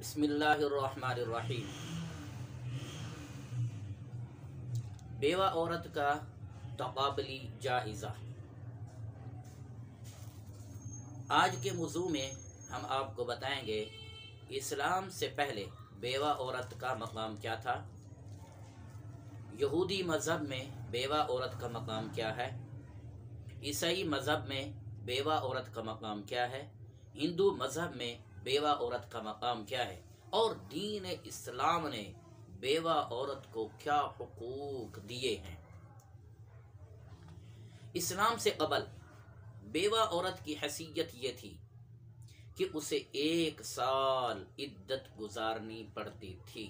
بسم اللہ الرحمن الرحیم۔ بیوہ عورت کا تقابلی جائزہ۔ آج کے موضوع میں ہم آپ کو بتائیں گے اسلام سے پہلے بیوہ عورت کا مقام کیا تھا، یہودی مذہب میں بیوہ عورت کا مقام کیا ہے، عیسائی مذہب میں بیوہ عورت کا مقام کیا ہے، ہندو مذہب میں بیوہ عورت کا مقام کیا ہے، اور دین اسلام نے بیوہ عورت کو کیا حقوق دیے ہیں۔ اسلام سے قبل بیوہ عورت کی حیثیت یہ تھی کہ اسے 1 سال عدت گزارنی پڑتی تھی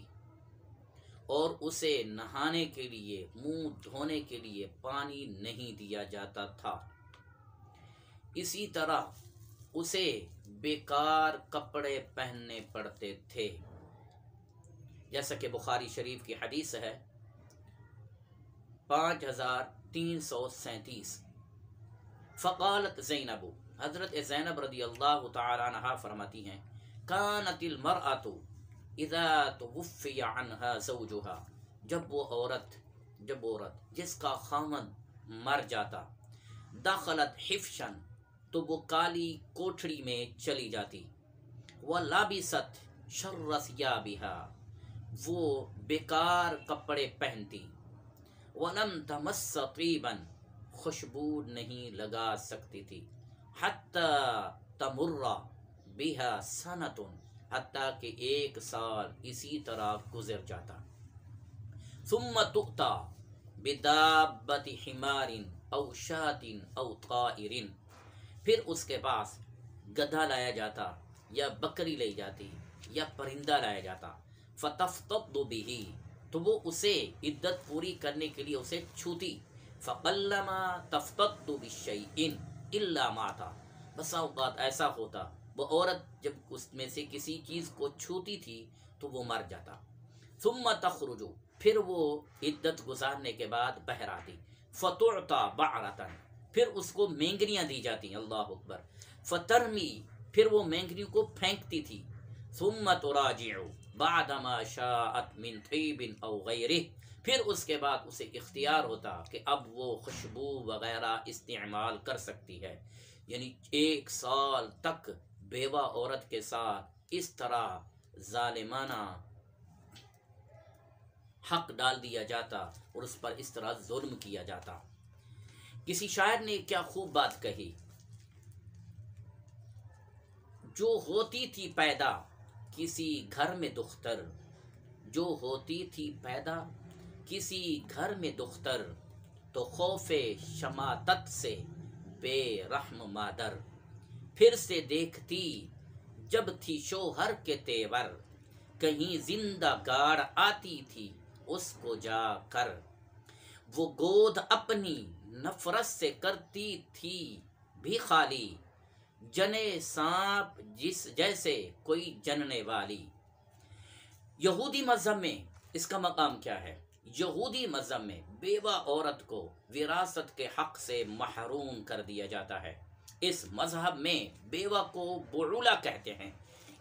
اور اسے نہانے کے لیے، منہ دھونے کے لیے پانی نہیں دیا جاتا تھا۔ اسی طرح اسے بیکار کپڑے پہننے پڑتے تھے، جیسا کہ بخاری شریف کی حدیث ہے 5337۔ فقالت زینب، حضرت زینب رضی اللہ تعالی عنہا فرماتی ہیں، کانت المرأۃ اذا توفی عنہا زوجہا، جب عورت جس کا خامند مر جاتا، دخلت حفشن، تو وہ کالی کوٹھڑی میں چلی جاتی، وَلَبِسَتْ شَرَّ ثِيَابِهَا، وہ بیکار کپڑے پہنتی، وَلَمْ تَمَسَّ طِيبًا، خوشبو نہیں لگا سکتی تھی، حَتَّى تَمُرَّ بِهَا سَنَةٌ، حتیٰ کہ 1 سال اسی طرح گزر جاتا، ثُمَّ تُؤْتَى بِدَابَّةِ حِمَارٍ أَوْ شَاةٍ أَوْ طَائِرٍ، پھر اس کے پاس گدھا لایا جاتا یا بکری لے جاتی یا پرندہ لایا جاتا، فَتَفْتَضُ بِهِ، تو وہ اسے عدت پوری کرنے کے لیے اسے چھوتی، فَقَلَّمَا تَفْتَضُ بِالشَّيْءٍ إِلَّا مَاتَ، بسا اوقات ایسا ہوتا وہ عورت جب اس میں سے کسی چیز کو چھوتی تھی تو وہ مر جاتا، ثُمَّ تَخْرُجُ، پھر وہ عدت گزارنے کے بعد باہر آتی، فَتُعْطَى بَعْرَةً، پھر اس کو مینگنیاں دی جاتی، اللہ اکبر، فترمی، پھر وہ مینگنیوں کو پھینکتی تھی، ثم تراجع بعدما شاءت من طیب او غیرہ، پھر اس کے بعد اسے اختیار ہوتا کہ اب وہ خوشبو وغیرہ استعمال کر سکتی ہے۔ یعنی 1 سال تک بیوہ عورت کے ساتھ اس طرح ظالمانہ حق ڈال دیا جاتا اور اس پر اس طرح ظلم کیا جاتا۔ کسی شاعر نے کیا خوب بات کہی، جو ہوتی تھی پیدا کسی گھر میں دختر، جو ہوتی تھی پیدا کسی گھر میں دختر، تو خوف شماتت سے بے رحم مادر، پھر سے دیکھتی جب تھی شوہر کے تیور، کہیں زندہ گاڑ آتی تھی اس کو جا کر، وہ گود اپنی نفرت سے کرتی تھی بھی خالی، جنے سانپ جیسے کوئی جننے والی۔ یہودی مذہب میں اس کا مقام کیا ہے؟ یہودی مذہب میں بیوہ عورت کو وراثت کے حق سے محروم کر دیا جاتا ہے۔ اس مذہب میں بیوہ کو بعولہ کہتے ہیں،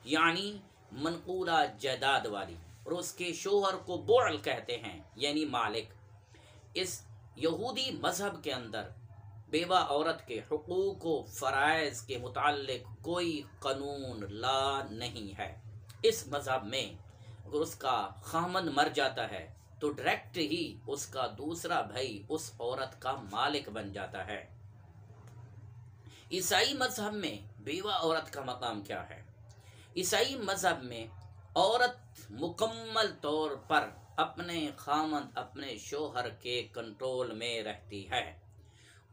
یعنی منقولہ جائیداد والی، اور اس کے شوہر کو بعل کہتے ہیں، یعنی مالک۔ اس یہودی مذہب کے اندر بیوہ عورت کے حقوق و فرائض کے متعلق کوئی قانون لا نہیں ہے۔ اس مذہب میں اگر اس کا خامند مر جاتا ہے تو ڈائریکٹ ہی اس کا دوسرا بھائی اس عورت کا مالک بن جاتا ہے۔ عیسائی مذہب میں بیوہ عورت کا مقام کیا ہے؟ عیسائی مذہب میں عورت مکمل طور پر اپنے خامند، اپنے شوہر کے کنٹرول میں رہتی ہے،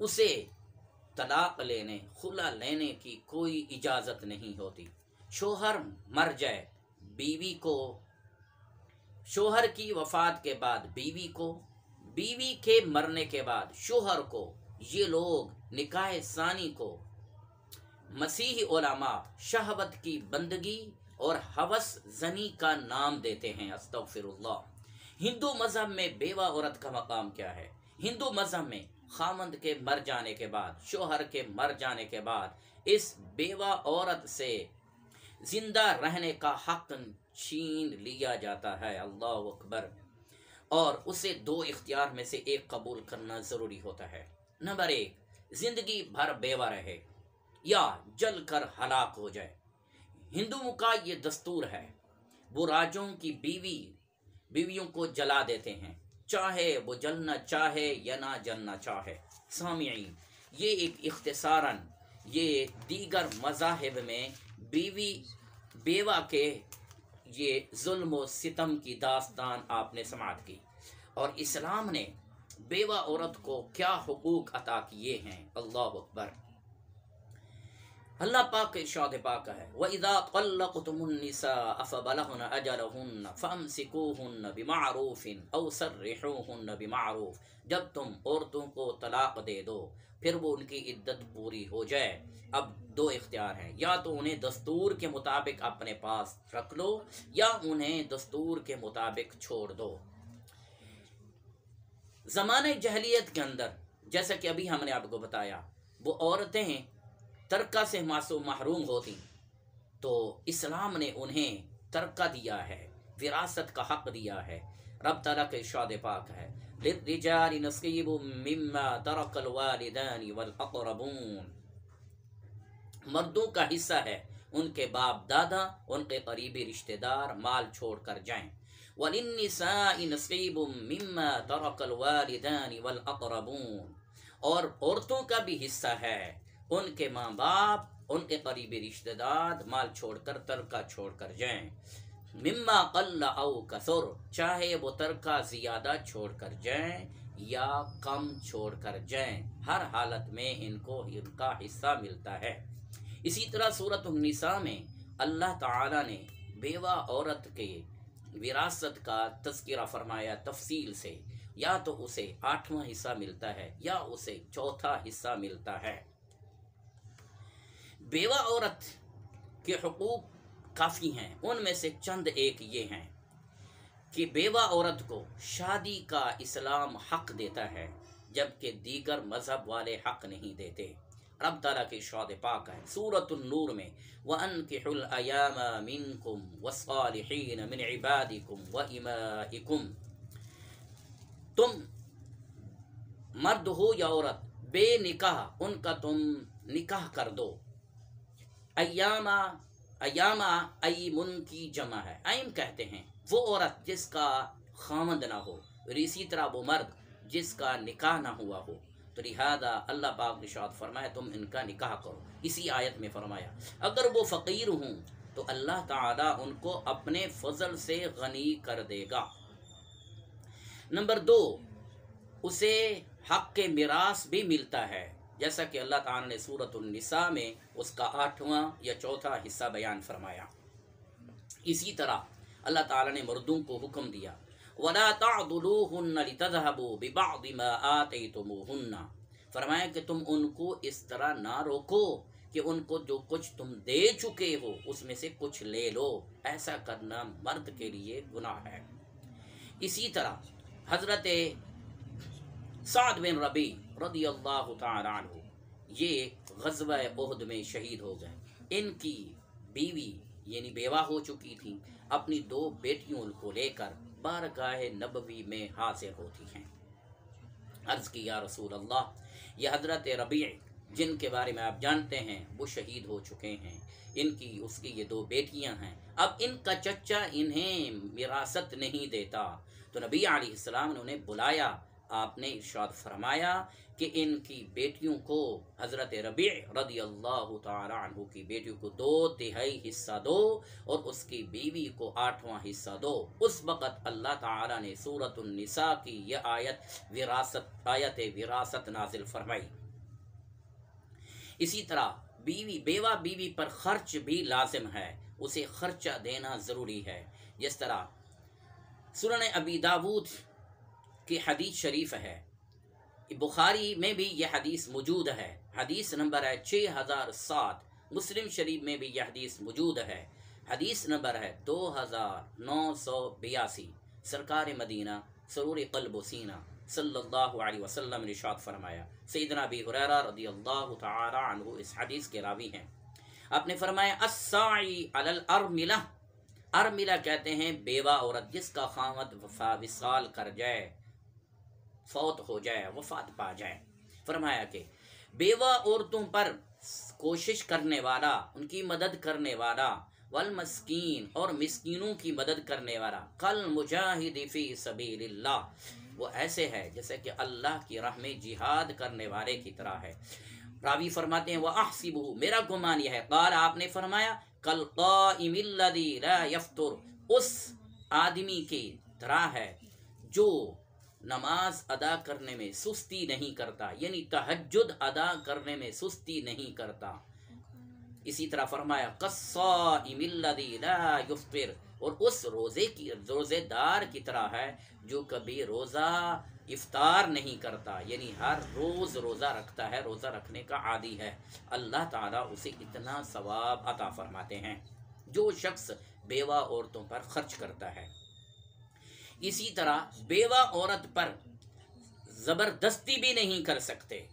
اسے طلاق لینے، خلا لینے کی کوئی اجازت نہیں ہوتی۔ شوہر مر جائے، بیوی کو، شوہر کی وفات کے بعد بیوی کو، بیوی کے مرنے کے بعد شوہر کو، یہ لوگ نکاح ثانی کو مسیحی علماء شہوت کی بندگی اور ہوس زنی کا نام دیتے ہیں، استغفر اللہ۔ ہندو مذہب میں بیوہ عورت کا مقام کیا ہے؟ ہندو مذہب میں خامند کے مر جانے کے بعد، شوہر کے مر جانے کے بعد اس بیوہ عورت سے زندہ رہنے کا حق چھین لیا جاتا ہے، اللہ اکبر، اور اسے دو اختیار میں سے ایک قبول کرنا ضروری ہوتا ہے۔ نمبر 1، زندگی بھر بیوہ رہے یا جل کر ہلاک ہو جائے۔ ہندوؤں کا یہ دستور ہے، وہ راجوں کی بیویوں کو جلا دیتے ہیں، چاہے وہ جلنا چاہے یا نہ جلنا چاہے۔ سامعین، یہ ایک اختصاراً یہ دیگر مذاہب میں بیوہ کے یہ ظلم و ستم کی داستان آپ نے سماعت کی، اور اسلام نے بیوہ عورت کو کیا حقوق عطا کیے ہیں، اللہ اکبر۔ اللہ پاک کے ارشاد پاک ہے، وَإِذَا طَلَّقْتُمُ النِّسَاءَ فَبَلَغْنَ أَجَلَهُنَّ فَأَمْسِكُوهُنَّ بِمَعْرُوفٍ أَوْ سَرِّحُوهُنَّ بِمَعْرُوفٍ، جب تم عورتوں کو طلاق دے دو پھر وہ ان کی عدت پوری ہو جائے، اب دو اختیار ہیں، یا تو انہیں دستور کے مطابق اپنے پاس رکھ لو یا انہیں دستور کے مطابق چھوڑ دو۔ زمانہ جہلیت کے اندر، جیسا کہ ابھی ہم نے آپ کو بتایا، وہ عورتیں ترکہ سے محروم ہوتی، تو اسلام نے انہیں ترکہ دیا ہے، وراثت کا حق دیا ہے۔ رب تعالیٰ کے ارشاد پاک ہے، لِلرِّجَالِ نَصِیبٌ مِّمَّا تَرَکَ الْوَالِدَانِ وَالْأَقْرَبُونَ، مردوں کا حصہ ہے ان کے باپ دادا، ان کے قریبی رشتہ دار مال چھوڑ کر جائیں۔ وَلِلنِّسَاءِ نَصِیبٌ مِّمَّا تَرَکَ الْوَالِدَانِ وَالْأَقْرَبُونَ، اور عورتوں کا بھی حصہ ہے، ان کے ماں باپ، ان کے قریبی رشتہ دار مال چھوڑ کر، ترکہ چھوڑ کر جائیں۔ مما قل او کثر، چاہے وہ ترکہ زیادہ چھوڑ کر جائیں یا کم چھوڑ کر جائیں، ہر حالت میں ان کو ان کا حصہ ملتا ہے۔ اسی طرح سورۃ النساء میں اللہ تعالی نے بیوہ عورت کے وراثت کا تذکرہ فرمایا تفصیل سے، یا تو اسے 8واں حصہ ملتا ہے یا اسے 4تھا حصہ ملتا ہے۔ بیوہ عورت کے حقوق کافی ہیں، ان میں سے چند ایک یہ ہیں کہ بیوہ عورت کو شادی کا اسلام حق دیتا ہے، جبکہ دیگر مذہب والے حق نہیں دیتے۔ رب تعالیٰ کی ارشاد پاک ہے سورۃ النور میں، وَأَنكِحُوا الْأَيَامَ مِنكُمْ وَالصَّالِحِينَ مِنْ عِبَادِكُمْ وَإِمَائِكُمْ، تم مرد ہو یا عورت بے نکاح، ان کا تم نکاح کر دو۔ ایامہ ایمن کی جمع ہے، ایم کہتے ہیں وہ عورت جس کا خامند نہ ہو، اور اسی طرح وہ مرد جس کا نکاح نہ ہوا ہو، تو لہذا اللہ پاک نے ارشاد فرمایا تم ان کا نکاح کرو۔ اسی آیت میں فرمایا اگر وہ فقیر ہوں تو اللہ تعالیٰ ان کو اپنے فضل سے غنی کر دے گا۔ نمبر 2، اسے حق کے میراث بھی ملتا ہے، جیسا کہ اللہ تعالیٰ نے سورۃ النساء میں اس کا 8واں یا 4تھا حصہ بیان فرمایا۔ اسی طرح اللہ تعالیٰ نے مردوں کو حکم دیا، وَلَا تَعْضُلُوهُنَّ لِتَذْهَبُوا بِبَعْضِ مَا آتَيْتُمُوهُنَّ، فرمایا کہ تم ان کو اس طرح نہ روکو کہ ان کو جو کچھ تم دے چکے ہو اس میں سے کچھ لے لو، ایسا کرنا مرد کے لیے گناہ ہے۔ اسی طرح حضرت سعد بن ربیع رضی اللہ تعالی عنہ یہ غزوہ احد میں شہید ہو گئے۔ ان کی بیوی یعنی بیوہ ہو چکی تھی، اپنی 2 بیٹیوں کو لے کر بارگاہ نبوی میں حاضر ہوتی ہیں۔ عرض کی یا رسول اللہ، یہ حضرت ربیع جن کے بارے میں آپ جانتے ہیں وہ شہید ہو چکے ہیں، اس کی یہ 2 بیٹیاں ہیں، اب ان کا چچا انہیں وراثت نہیں دیتا۔ تو نبی علیہ السلام نے انہیں بلایا، آپ نے ارشاد فرمایا کہ ان کی بیٹیوں کو، حضرت ربیع رضی اللہ تعالی عنہ کی بیٹیوں کو 2/3 حصہ دو اور اس کی بیوی کو 8واں حصہ دو۔ اس وقت اللہ تعالی نے سورۃ النساء کی یہ آیت وراثت نازل فرمائی۔ اسی طرح بیوہ بیوی پر خرچ بھی لازم ہے، اسے خرچہ دینا ضروری ہے۔ جس طرح سنن ابی داود کی حدیث شریف ہے، بخاری میں بھی یہ حدیث موجود ہے، حدیث نمبر ہے 6007، مسلم شریف میں بھی یہ حدیث موجود ہے، حدیث نمبر ہے 2982۔ سرکار مدینہ سرور قلب و سینہ صلی اللہ علیہ وسلم نے ارشاد فرمایا، سیدنا ابی ہریرہ رضی اللہ تعالی عنہ اس حدیث کے راوی ہیں، آپ نے فرمایا الساعی علی الارملہ ارملہ کہتے ہیں بیوہ عورت جس کا خاوند وصال کر جائے، فوت ہو جائے، وفات پا جائے۔ فرمایا کہ بیوہ عورتوں پر کوشش کرنے والا، ان کی مدد کرنے والا، والمسکین اور مسکینوں کی مدد کرنے والا، کل مجاہد فی سبیل اللہ، وہ ایسے ہے جیسے کہ اللہ کی راہ میں جہاد کرنے والے کی طرح ہے۔ راوی فرماتے ہیں وَأَحْسِبُهُ، میرا گمان یہ ہے، قال آپ نے فرمایا کالقائم الذی لا یفطر، اس آدمی کی طرح ہے جو نماز ادا کرنے میں سستی نہیں کرتا، یعنی تہجد ادا کرنے میں سستی نہیں کرتا۔ اسی طرح فرمایا قَالصَّائِمِ الَّذِي لَا يُفْطِرُ، اور اس روزے دار کی طرح ہے جو کبھی روزہ افطار نہیں کرتا، یعنی ہر روز روزہ رکھتا ہے، روزہ رکھنے کا عادی ہے، اللہ تعالیٰ اسے اتنا ثواب عطا فرماتے ہیں جو شخص بیوہ عورتوں پر خرچ کرتا ہے۔ اسی طرح بیوہ عورت پر زبردستی بھی نہیں کر سکتے،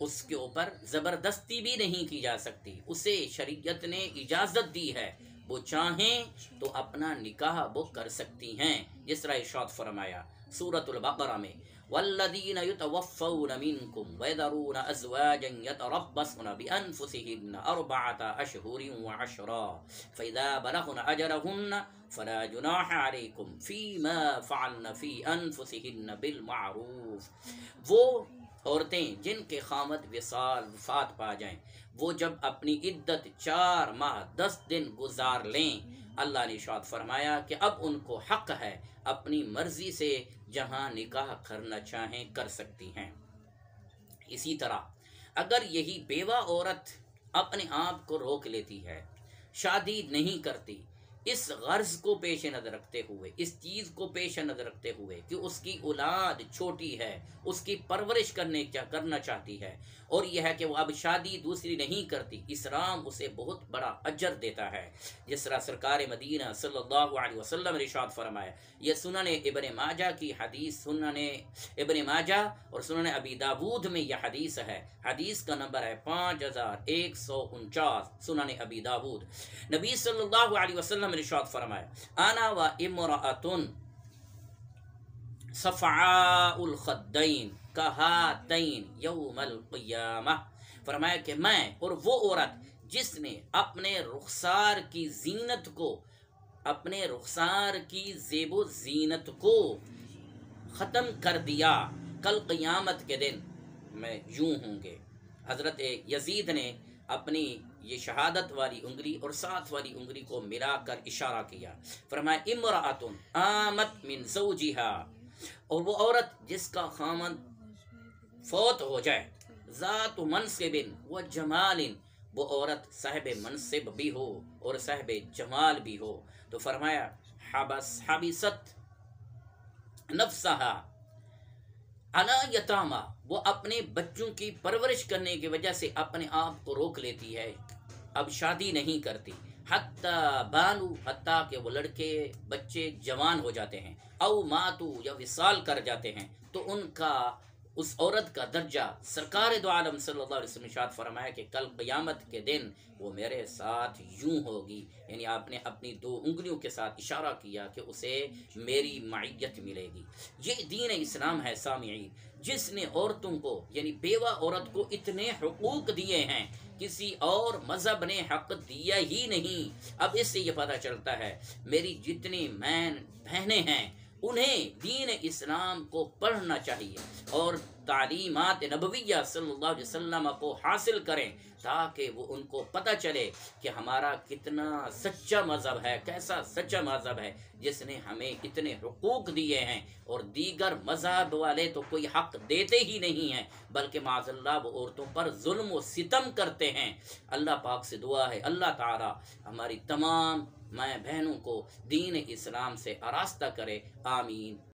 اس کے اوپر زبردستی بھی نہیں کی جا سکتی، اسے شریعت نے اجازت دی ہے، وہ چاہیں تو اپنا نکاح وہ کر سکتی ہیں، جس طرح ارشاد فرمایا سورۃ البقرہ میں والذین یتوفون منکم ویذرون ازواجا یتربصن بانفسہن اربعۃ اشہر وعشرا فاذا بلغن اجلہن فلا جناح علیکم فیما فعلن فی انفسہن بالمعروف، وہ عورتیں جن کے خامد وفات پا جائیں، وہ جب اپنی عدت 4 ماہ 10 دن گزار لیں، اللہ نے ارشاد فرمایا کہ اب ان کو حق ہے اپنی مرضی سے جہاں نکاح کرنا چاہیں کر سکتی ہیں۔ اسی طرح اگر یہی بیوہ عورت اپنے آپ کو روک لیتی ہے، شادی نہیں کرتی، اس غرض کو پیش نظر رکھتے ہوئے، اس چیز کو پیش نظر رکھتے ہوئے کہ اس کی اولاد چھوٹی ہے، اس کی پرورش کرنا چاہتی ہے، اور یہ ہے کہ وہ اب شادی دوسری نہیں کرتی، اسلام اسے بہت بڑا اجر دیتا ہے، جس طرح سرکار مدینہ صلی اللہ علیہ وسلم نے ارشاد فرمایا، یہ سنن ابن ماجہ کی حدیث، سنن ابن ماجہ اور سنن ابی داود میں یہ حدیث ہے، حدیث کا نمبر ہے 5149، سنن ابی داود۔ نبی صلی اللہ علیہ وسلم نے ارشاد فرمایا انا و امرأۃ صفعاء الخدین کہاتین یوم القیامہ، فرمایا کہ میں اور وہ عورت جس نے اپنے رخسار کی زینت کو، اپنے رخسار کی زیب و زینت کو ختم کر دیا، کل قیامت کے دن میں یوں ہوں گے۔ حضرت یزید نے اپنی یہ شہادت والی انگلی اور ساتھ والی انگلی کو ملا کر اشارہ کیا، فرمایا امرأۃ آمت من زوجہا، اور وہ عورت جس کا خامند فوت ہو جائے، ذات منصب و جمال، وہ عورت صاحب منصب بھی ہو اور صاحب جمال بھی ہو، تو فرمایا حبست نفسہا علی یتاما، وہ اپنے بچوں کی پرورش کرنے کی وجہ سے اپنے آپ کو روک لیتی ہے، اب شادی نہیں کرتی، حتی بالو، حتیٰ کہ وہ لڑکے بچے جوان ہو جاتے ہیں، او ماتو، یا وصال کر جاتے ہیں، تو ان کا، اس عورت کا درجہ سرکار دو عالم صلی اللہ علیہ وسلم نے ارشاد فرمایا کہ کل قیامت کے دن وہ میرے ساتھ یوں ہوگی، یعنی آپ نے اپنی 2 انگلیوں کے ساتھ اشارہ کیا کہ اسے میری معیت ملے گی۔ یہ دین اسلام ہے سامعین، جس نے عورتوں کو، یعنی بیوہ عورت کو اتنے حقوق دیے ہیں، کسی اور مذہب نے حق دیا ہی نہیں۔ اب اس سے یہ پتہ چلتا ہے میری جتنی بہنیں ہیں انہیں دین اسلام کو پڑھنا چاہیے اور تعلیمات نبویہ صلی اللہ علیہ وسلم کو حاصل کریں، تاکہ وہ ان کو پتہ چلے کہ ہمارا کتنا سچا مذہب ہے، کیسا سچا مذہب ہے جس نے ہمیں اتنے حقوق دیے ہیں، اور دیگر مذہب والے تو کوئی حق دیتے ہی نہیں ہیں، بلکہ معاذ اللہ وہ عورتوں پر ظلم و ستم کرتے ہیں۔ اللہ پاک سے دعا ہے اللہ تعالی ہماری تمام مائیں بہنوں کو دین اسلام سے آراستہ کرے، آمین۔